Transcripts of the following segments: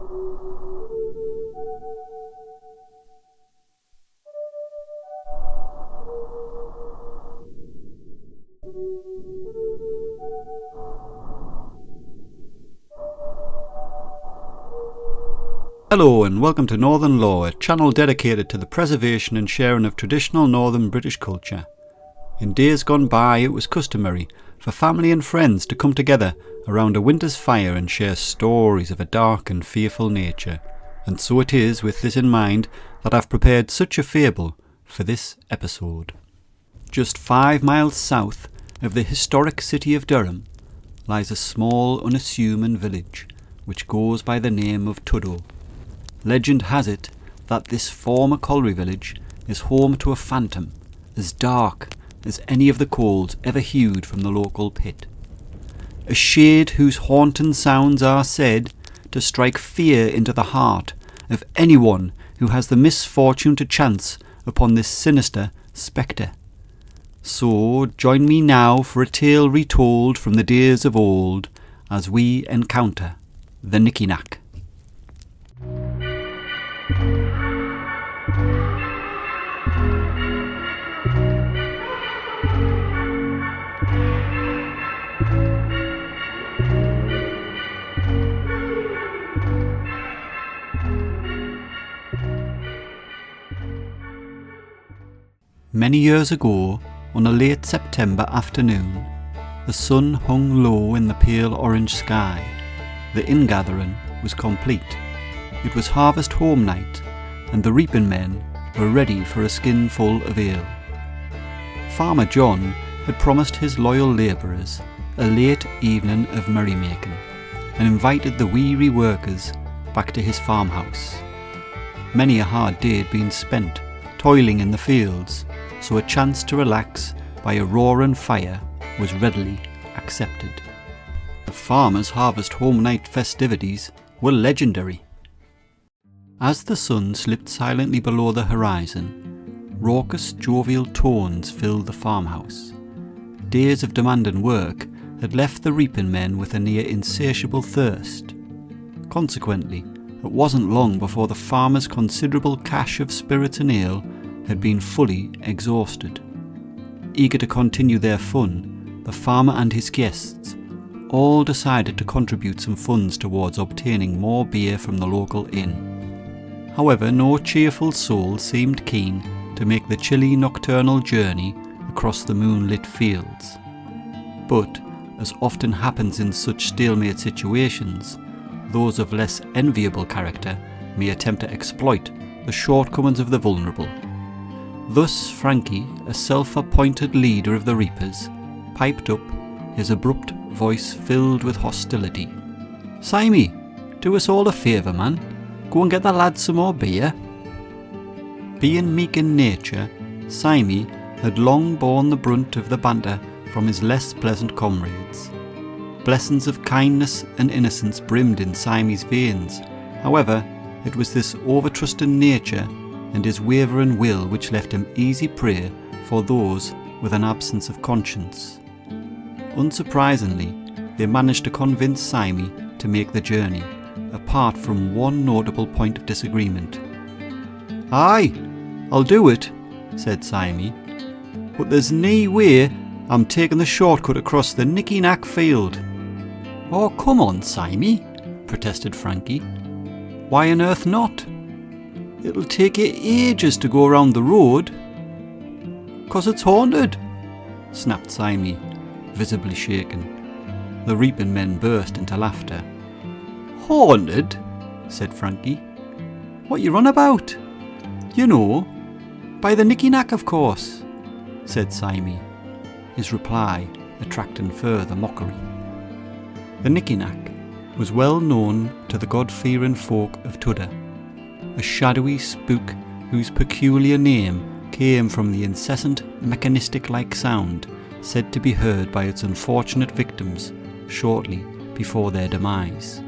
Hello and welcome to Northern Lore, a channel dedicated to the preservation and sharing of traditional northern British culture. In days gone by, it was customary for family and friends to come together around a winter's fire and share stories of a dark and fearful nature. And so it is with this in mind that I've prepared such a fable for this episode. Just 5 miles south of the historic city of Durham lies a small, unassuming village which goes by the name of Tudhoe. Legend has it that this former colliery village is home to a phantom as dark as any of the coals ever hewed from the local pit. A shade whose haunting sounds are said to strike fear into the heart of anyone who has the misfortune to chance upon this sinister spectre. So join me now for a tale retold from the days of old as we encounter the Nicky Nack. Many years ago, on a late September afternoon, the sun hung low in the pale orange sky. The ingathering was complete. It was harvest home night, and the reaping men were ready for a skinful of ale. Farmer John had promised his loyal labourers a late evening of merrymaking, and invited the weary workers back to his farmhouse. Many a hard day had been spent toiling in the fields, so a chance to relax by a roaring fire was readily accepted. The farmers' harvest home night festivities were legendary. As the sun slipped silently below the horizon, raucous jovial tones filled the farmhouse. Days of demanding work had left the reaping men with a near insatiable thirst. Consequently, it wasn't long before the farmers' considerable cache of spirits and ale had been fully exhausted. Eager to continue their fun, the farmer and his guests all decided to contribute some funds towards obtaining more beer from the local inn. However, no cheerful soul seemed keen to make the chilly nocturnal journey across the moonlit fields. But, as often happens in such stalemate situations, those of less enviable character may attempt to exploit the shortcomings of the vulnerable. Thus Frankie, a self-appointed leader of the reapers, piped up, his abrupt voice filled with hostility. "Simey, do us all a favour, man. Go and get the lads some more beer." Being meek in nature, Simey had long borne the brunt of the banter from his less pleasant comrades. Blessings of kindness and innocence brimmed in Simey's veins. However, it was this over-trusting nature and his wavering will which left him easy prey for those with an absence of conscience. Unsurprisingly, they managed to convince Simey to make the journey, apart from one notable point of disagreement. "Aye, I'll do it," said Simey, "but there's nae way I'm taking the shortcut across the Nicky Nack field." "Oh, come on, Simey," protested Frankie. "Why on earth not? It'll take you ages to go around the road." "'Cause it's haunted," snapped Simey, visibly shaken. The reaping men burst into laughter. "Haunted?" said Frankie. "What you on about?" "You know, by the Nicky Nack, of course," said Simey, his reply attracting further mockery. The Nicky Nack was well known to the God-fearing folk of Tudhoe, a shadowy spook whose peculiar name came from the incessant mechanistic-like sound said to be heard by its unfortunate victims shortly before their demise.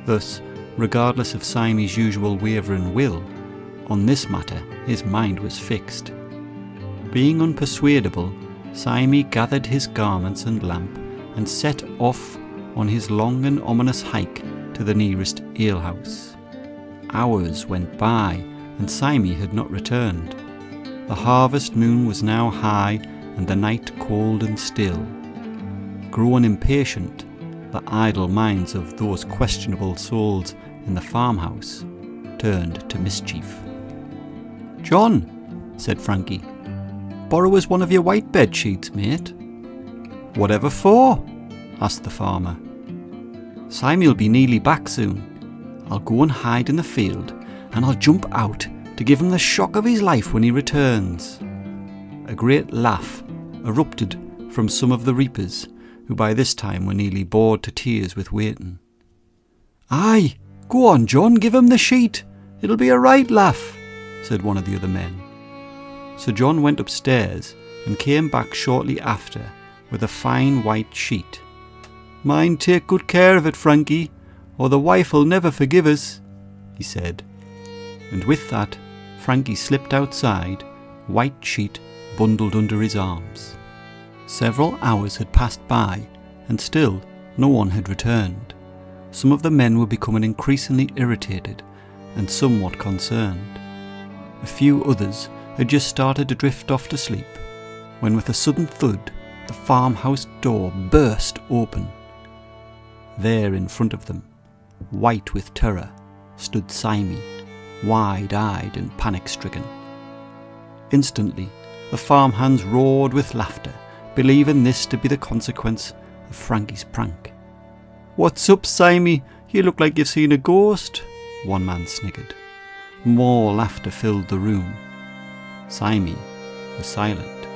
Thus, regardless of Simey's usual wavering will, on this matter his mind was fixed. Being unpersuadable, Simey gathered his garments and lamp and set off on his long and ominous hike to the nearest alehouse. Hours went by, and Simey had not returned. The harvest moon was now high, and the night cold and still. Grown impatient, the idle minds of those questionable souls in the farmhouse turned to mischief. "John," said Frankie, "borrow us one of your white bed sheets, mate." "Whatever for?" asked the farmer. "Simey'll be nearly back soon. I'll go and hide in the field, and I'll jump out to give him the shock of his life when he returns." A great laugh erupted from some of the reapers, who by this time were nearly bored to tears with waiting. "Aye, go on, John, give him the sheet. It'll be a right laugh," said one of the other men. So John went upstairs and came back shortly after with a fine white sheet. "Mind take good care of it, Frankie, or the wife'll never forgive us," he said. And with that, Frankie slipped outside, white sheet bundled under his arms. Several hours had passed by, and still no one had returned. Some of the men were becoming increasingly irritated and somewhat concerned. A few others had just started to drift off to sleep, when with a sudden thud, the farmhouse door burst open. There in front of them, white with terror, stood Simey, wide-eyed and panic-stricken. Instantly, the farmhands roared with laughter, believing this to be the consequence of Frankie's prank. "What's up, Simey? You look like you've seen a ghost," one man sniggered. More laughter filled the room. Simey was silent.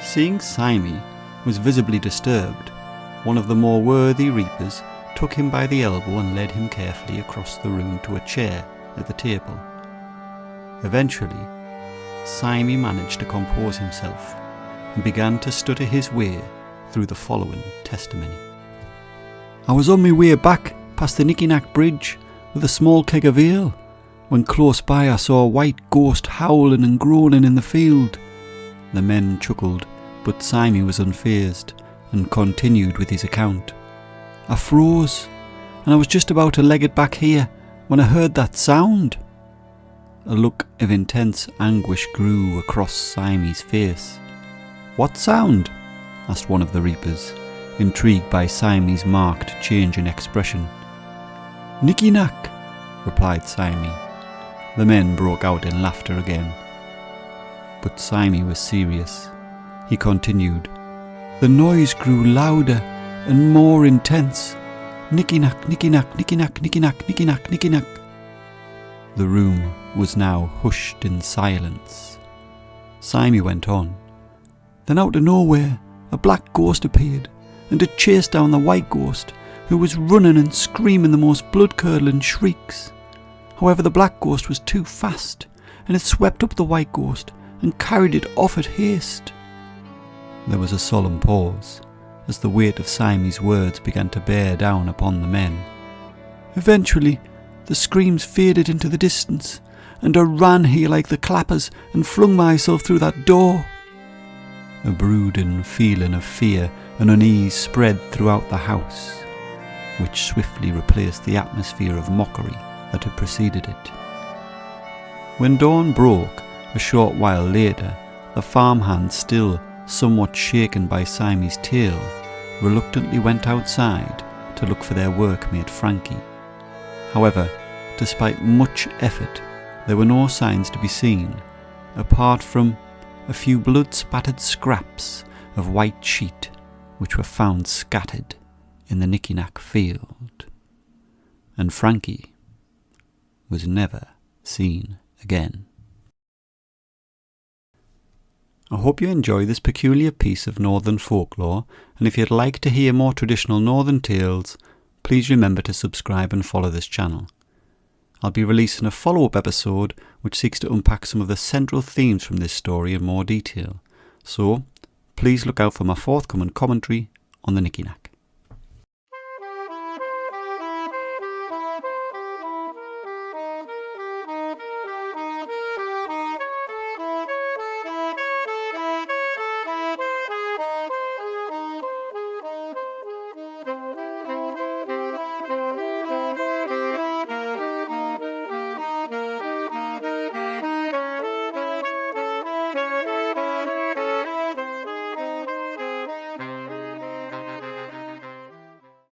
Seeing Simey was visibly disturbed, one of the more worthy reapers took him by the elbow and led him carefully across the room to a chair at the table. Eventually, Simey managed to compose himself and began to stutter his way through the following testimony. "I was on my way back past the Nicky Nack bridge with a small keg of ale, when close by I saw a white ghost howling and groaning in the field." The men chuckled, but Simey was unfazed and continued with his account. "I froze, and I was just about to leg it back here when I heard that sound." A look of intense anguish grew across Simey's face. "What sound?" asked one of the reapers, intrigued by Simey's marked change in expression. "Nicky Nack," replied Simey. The men broke out in laughter again. But Simey was serious. He continued, "The noise grew louder and more intense. Nicky Nack, Nicky Nack, Nicky Nack, Nicky Nack, Nicky Nack, Nicky Nack." The room was now hushed in silence. Simey went on. "Then out of nowhere, a black ghost appeared, and it chased down the white ghost, who was running and screaming the most blood-curdling shrieks. However, the black ghost was too fast, and it swept up the white ghost and carried it off at haste." There was a solemn pause, as the weight of Simey's words began to bear down upon the men. "Eventually, the screams faded into the distance, and I ran here like the clappers and flung myself through that door." A brooding feeling of fear and unease spread throughout the house, which swiftly replaced the atmosphere of mockery that had preceded it. When dawn broke a short while later, the farmhands, still somewhat shaken by Simey's tale, reluctantly went outside to look for their workmate Frankie. However, despite much effort, there were no signs to be seen, apart from a few blood-spattered scraps of white sheet which were found scattered in the Nicky Nack field. And Frankie was never seen again. I hope you enjoy this peculiar piece of Northern folklore, and if you'd like to hear more traditional Northern tales, please remember to subscribe and follow this channel. I'll be releasing a follow-up episode which seeks to unpack some of the central themes from this story in more detail, so please look out for my forthcoming commentary on the Nicky Nack.